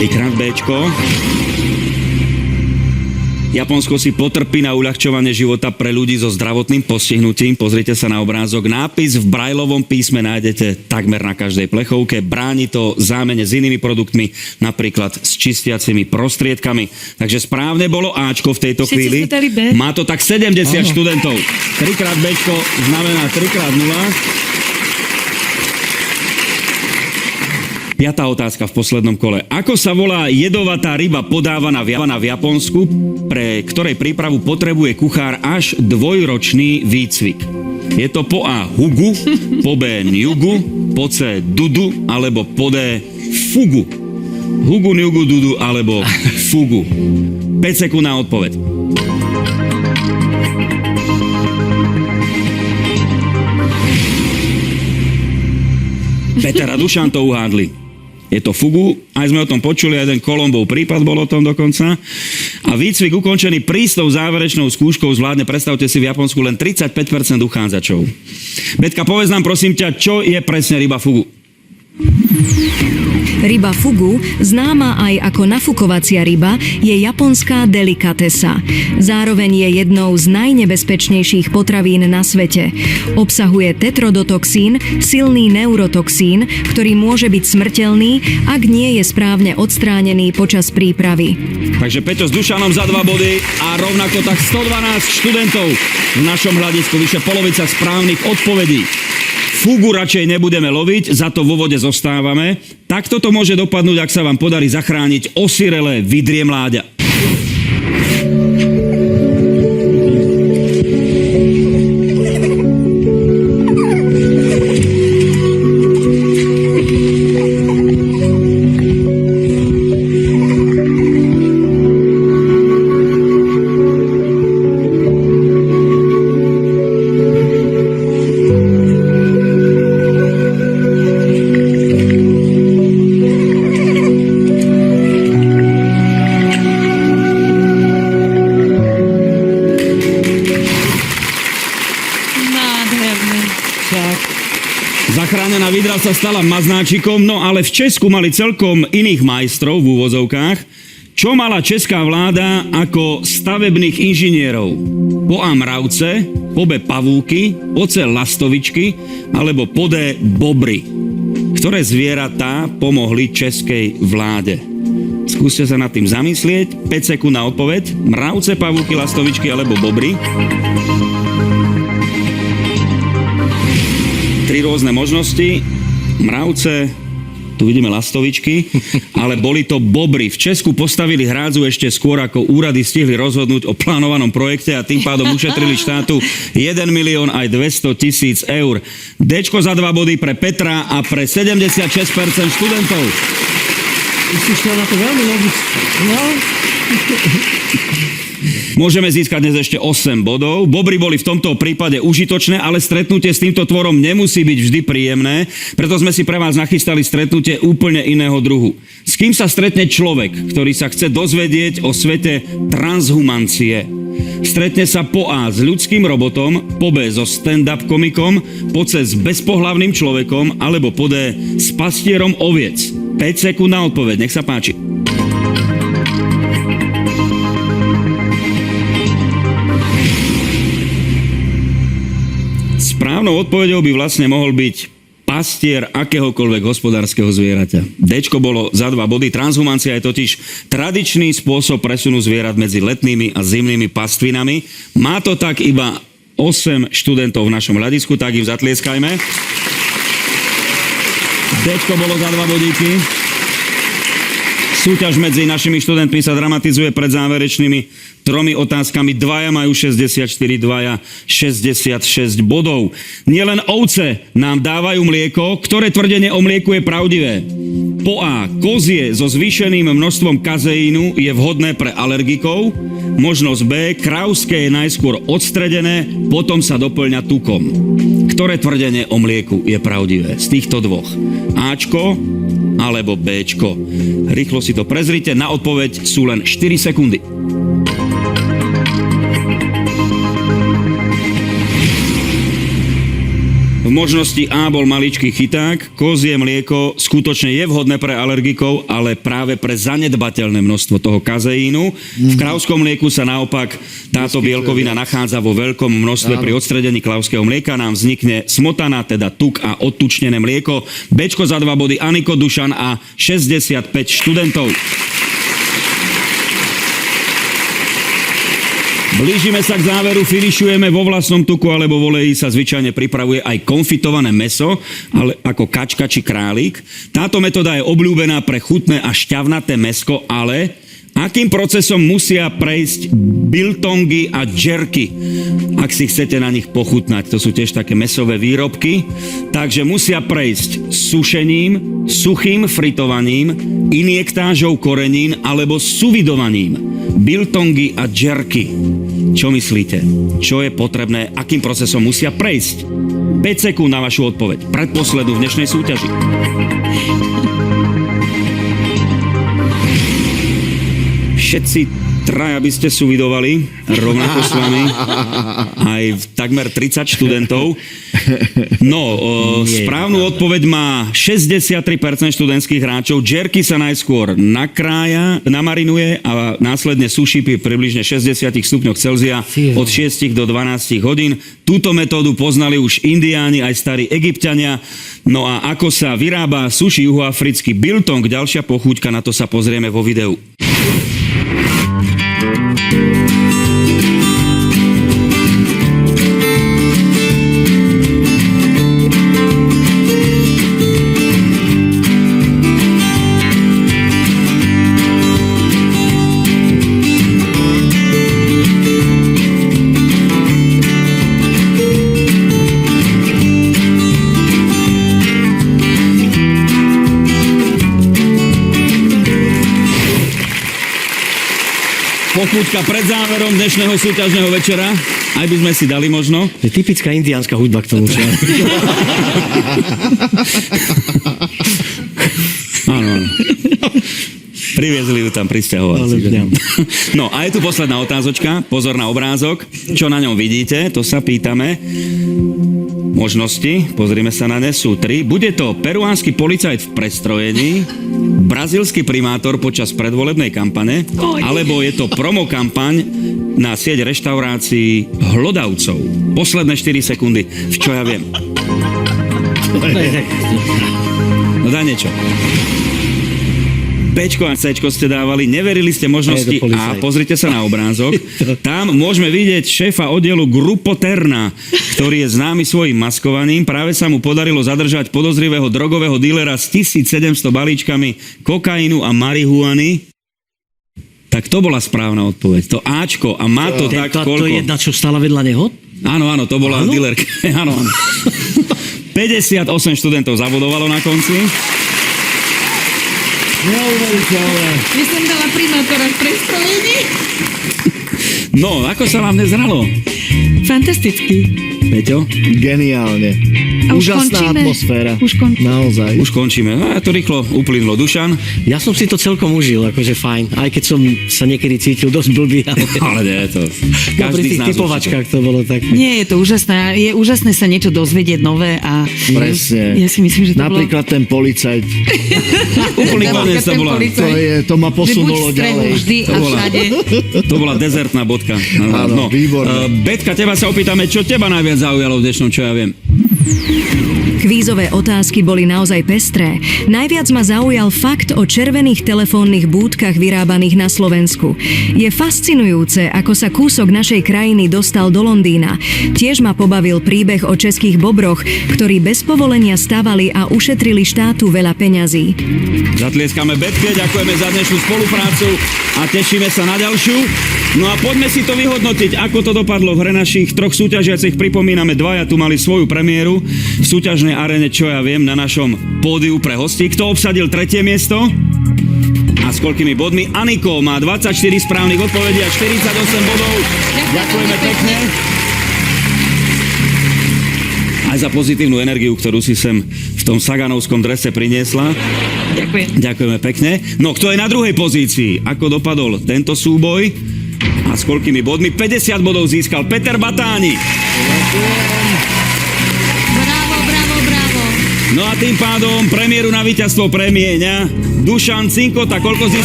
Trikrát Bčko. Japonsko si potrpí na uľahčovanie života pre ľudí so zdravotným postihnutím. Pozrite sa na obrázok. Nápis v brajlovom písme nájdete takmer na každej plechovke. Bráni to zámene s inými produktmi, napríklad s čistiacimi prostriedkami. Takže správne bolo Ačko v tejto chvíli. Má to tak 70 študentov. 3x Bčko znamená 3x0. Piatá otázka v poslednom kole. Ako sa volá jedovatá ryba podávaná v Japonsku, pre ktorej prípravu potrebuje kuchár až 2-ročný výcvik? Je to po A hugu, po B nyugu, po C dudu, alebo po D fugu. Hugu, nyugu, dudu, alebo fugu. 5 sekúnd na odpoveď. Peter a Dušan to uhádli. Je to fugu, aj sme o tom počuli, jeden Kolombov prípad bol o tom dokonca. A výcvik ukončený prísnou záverečnou skúškou zvládne, predstavte si, v Japonsku len 35% uchádzačov. Betka, povedz nám prosím ťa, čo je presne ryba fugu? Ryba fugu, známa aj ako nafukovacia ryba, je japonská delikatesa. Zároveň je jednou z najnebezpečnejších potravín na svete. Obsahuje tetrodotoxín, silný neurotoxín, ktorý môže byť smrteľný, ak nie je správne odstránený počas prípravy. Takže Peťo s Dušanom za 2 body a rovnako tak 112 študentov v našom hľadisku, vyše polovica správnych odpovedí. Fugu radšej nebudeme loviť, za to vo vode zostávame. Takto to môže dopadnúť, ak sa vám podarí zachrániť osirelé vidrie mláďa. Zachránená vidra sa stala maznáčikom, no ale v Česku mali celkom iných majstrov v úvozovkách. Čo mala česká vláda ako stavebných inžinierov? Po A mravce, po B pavúky, po C lastovičky alebo po D bobry. Ktoré zvieratá pomohli českej vláde? Skúste sa nad tým zamyslieť. 5 sekúnd na odpoveď. Mravce, pavúky, lastovičky alebo bobry. 3 rôzne možnosti. Mravce, tu vidíme lastovičky, ale boli to bobry. V Česku postavili hrádzu ešte skôr, ako úrady stihli rozhodnúť o plánovanom projekte a tým pádom ušetrili štátu 1 milión aj 200 000 eur. Dčko za 2 body pre Petra a pre 76% študentov. Si šiel na to veľmi logicky. No. Môžeme získať dnes ešte 8 bodov. Bobry boli v tomto prípade užitočné, ale stretnutie s týmto tvorom nemusí byť vždy príjemné, preto sme si pre vás nachystali stretnutie úplne iného druhu. S kým sa stretne človek, ktorý sa chce dozvedieť o svete transhumancie? Stretne sa po A s ľudským robotom, po B so stand-up komikom, po C s bezpohlavným človekom, alebo po D s pastierom oviec. 5 sekúnd na odpoveď, nech sa páči. Správnou odpoveďou by vlastne mohol byť pastier akéhokoľvek hospodárskeho zvieraťa. Dčko bolo za 2 body. Transhumancia je totiž tradičný spôsob presunu zvierat medzi letnými a zimnými pastvinami. Má to tak iba 8 študentov v našom hľadisku, tak im zatlieskajme. Dčko bolo za 2 bodíky. Súťaž medzi našimi študentmi sa dramatizuje pred záverečnými 3 otázkami. 2 majú 64, 2 66 bodov. Nielen ovce nám dávajú mlieko. Ktoré tvrdenie o mlieku je pravdivé? Po A. Kozie so zvýšeným množstvom kazeínu je vhodné pre alergikov. Možnosť B. Krávské je najskôr odstredené, potom sa doplňa tukom. Ktoré tvrdenie o mlieku je pravdivé? Z týchto 2. Ačko alebo Bčko. Rýchlo si to prezrite. Na odpoveď sú len 4 sekundy. V V možnosti A bol maličký chyták. Kozie mlieko skutočne je vhodné pre alergikov, ale práve pre zanedbateľné množstvo toho kazeínu. V krávskom mlieku sa naopak táto bielkovina nachádza vo veľkom množstve. Pri odstredení krávskeho mlieka nám vznikne smotana, teda tuk a odtučnené mlieko. Bčko za 2 body Aniko, Dušan a 65 študentov. Blížime sa k záveru, finišujeme. Vo vlastnom tuku alebo voleji sa zvyčajne pripravuje aj konfitované mäso, ale ako kačka či králik. Táto metóda je obľúbená pre chutné a šťavnaté mäsko, ale akým procesom musia prejsť biltongy a jerky, ak si chcete na nich pochutnať? To sú tiež také mäsové výrobky. Takže musia prejsť sušením, suchým fritovaním, injektážou korenín alebo suvidovaním. Biltongy a jerky. Čo myslíte? Čo je potrebné? Akým procesom musia prejsť? 5 sekúnd na vašu odpoveď. Predposlednú v dnešnej súťaži. Všetci traja by ste suvidovali, rovnako s vami, aj takmer 30 študentov. No, správnu odpoveď má 63% študentských hráčov. Jerky sa najskôr nakrája, namarinuje a následne suší pri približne 60 stupňoch Celzia od 6 do 12 hodín. Túto metódu poznali už Indiáni, aj starí Egypťania. No a ako sa vyrába sushi juhoafrický biltong, ďalšia pochúťka, na to sa pozrieme vo videu. Pochúťka pred záverom dnešného súťažného večera. Aj by sme si dali možno. Je typická indiánska hudba k tomu. Áno. Priviezli ju tam prisťahovalci. No a je tu posledná otázočka. Pozor na obrázok. Čo na ňom vidíte, to sa pýtame. Možnosti, pozrime sa na ne, sú 3. Bude to peruánsky policajt v prestrojení, brazílsky primátor počas predvolebnej kampane, alebo je to promokampaň na sieť reštaurácií Hlodavcov. Posledné 4 sekundy. Čo ja viem? No daj niečo. Bčko a Cčko ste dávali, neverili ste možnosti A, pozrite sa na obrázok. Tam môžeme vidieť šéfa oddielu Grupoterna, ktorý je známy svojím maskovaním. Práve sa mu podarilo zadržať podozrivého drogového dílera s 1700 balíčkami kokainu a marihuany. Tak to bola správna odpoveď. To Ačko. A má to tak koľko? To je jedna, čo stála vedľa neho? Áno, to bola dílerka. Áno. 58 študentov zabudovalo na konci. Ja som dala primátora v prestrojení. No, ako sa vám nezralo? Fantasticky. Peťo? Geniálne. A už Úžasná končíme? atmosféra. Už končíme. Naozaj. Už končíme. A to rýchlo uplynulo. Dušan? Ja som si to celkom užil, akože fajn. Aj keď som sa niekedy cítil dosť blbý, ale... Ale nie, to... Pri Každý z tých nás typovačkách to bolo tak. Nie, je to úžasné. Je úžasné sa niečo dozvedieť nové a... Presne. Ja si myslím, že to Napríklad ten policajt. Úplný koniec to bola. To ma posunulo že buď v strehu ďalej. vždy a všade. To bola dezertná bodka. Áno, výborné. Betka, teba sa opýtame, čo teba najviac zaujalo v dnešnom, čo ja viem. Kvízové otázky boli naozaj pestré. Najviac ma zaujal fakt o červených telefónnych búdkach vyrábaných na Slovensku. Je fascinujúce, ako sa kúsok našej krajiny dostal do Londýna. Tiež ma pobavil príbeh o českých bobroch, ktorí bez povolenia stavali a ušetrili štátu veľa peňazí. Zatlieskame Betke, ďakujeme za dnešnú spoluprácu a tešíme sa na ďalšiu. No a poďme si to vyhodnotiť, ako to dopadlo v hre našich 3 súťažiacich. Pripomíname, 2 tu mali svoju premiéru v súťažnej arene, čo ja viem, na našom pódiu pre hostí. Kto obsadil 3. miesto? A s koľkými bodmi? Aniko má 24 správnych odpovedí a 48 bodov. Ďakujeme pekne. Aj za pozitívnu energiu, ktorú si sem v tom saganovskom drese priniesla. Ďakujem. Ďakujeme pekne. No, kto je na druhej pozícii? Ako dopadol tento súboj? A s koľkými bodmi? 50 bodov získal Peter Batáni. Bravo, No a tým pádom premiéru na víťazstvo premieňa Dušan Cinkota. Koľko získal?